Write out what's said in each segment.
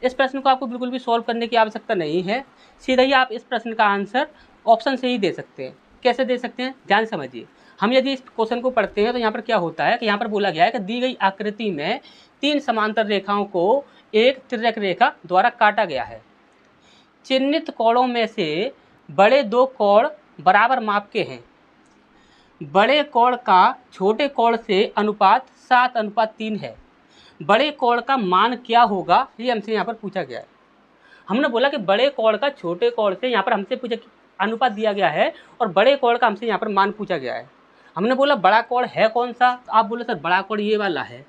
इस प्रश्न को आपको बिल्कुल भी सॉल्व करने की आवश्यकता नहीं है, सीधा ही आप इस प्रश्न का आंसर ऑप्शन से ही दे सकते हैं। कैसे दे सकते हैं, ध्यान समझिए। हम यदि इस क्वेश्चन को पढ़ते हैं तो यहाँ पर क्या होता है कि यहाँ पर बोला गया है कि दी गई आकृति में 3 समांतर रेखाओं को एक तिर्यक रेखा द्वारा काटा गया है। चिन्हित कोणों में से बड़े 2 कोण बराबर माप के हैं। बड़े कोण का छोटे कोण से अनुपात 7:3 है। बड़े कोण का मान क्या होगा, ये हमसे यहाँ पर पूछा गया है। हमने बोला कि बड़े कोण का छोटे कोण से यहाँ पर हमसे पूछा अनुपात दिया गया है और बड़े कोण का हमसे यहाँ पर मान पूछा गया है। हमने बोला बड़ा कोण है कौन सा, तो आप बोले सर बड़ा कोण ये वाला है।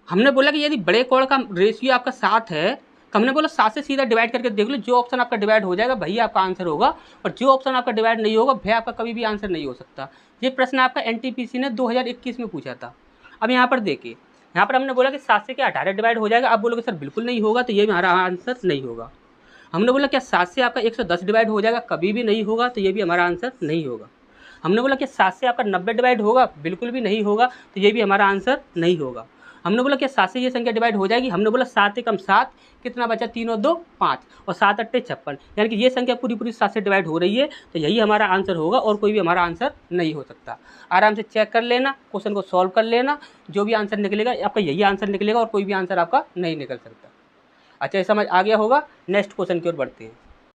हमने बोला कि यदि बड़े कोण का रेशियो आपका 7 है तो हमने बोला 7 से सीधा डिवाइड करके देख लो, जो ऑप्शन आपका डिवाइड हो जाएगा वही आपका आंसर होगा, और जो ऑप्शन आपका डिवाइड नहीं होगा वह आपका कभी भी आंसर नहीं हो सकता। ये प्रश्न आपका एनटीपीसी ने 2021 में पूछा था। अब यहाँ पर देखिए, यहाँ पर हमने बोला कि 7 से क्या 18 डिवाइड हो जाएगा, आप बोलोगे सर बिल्कुल नहीं होगा, तो ये भी हमारा आंसर नहीं होगा। हमने बोला क्या 7 से आपका 110 डिवाइड हो जाएगा, कभी भी नहीं होगा, तो ये भी हमारा आंसर नहीं होगा। हमने बोला कि 7 से आपका 90 डिवाइड होगा, बिल्कुल भी नहीं होगा, तो ये भी हमारा आंसर नहीं होगा। हमने बोला कि 7 से ये संख्या डिवाइड हो जाएगी, हमने बोला 7 एकम 7, कितना बचा 3 और 2 5 और 7 अट्ठे 56, यानी कि ये संख्या पूरी पूरी 7 से डिवाइड हो रही है, तो यही हमारा आंसर होगा और कोई भी हमारा आंसर नहीं हो सकता। आराम से चेक कर लेना, क्वेश्चन को सॉल्व कर लेना, जो भी आंसर निकलेगा आपका यही आंसर निकलेगा और कोई भी आंसर आपका नहीं निकल सकता। अच्छा, ये समझ आ गया होगा। नेक्स्ट क्वेश्चन की ओर बढ़ते हैं।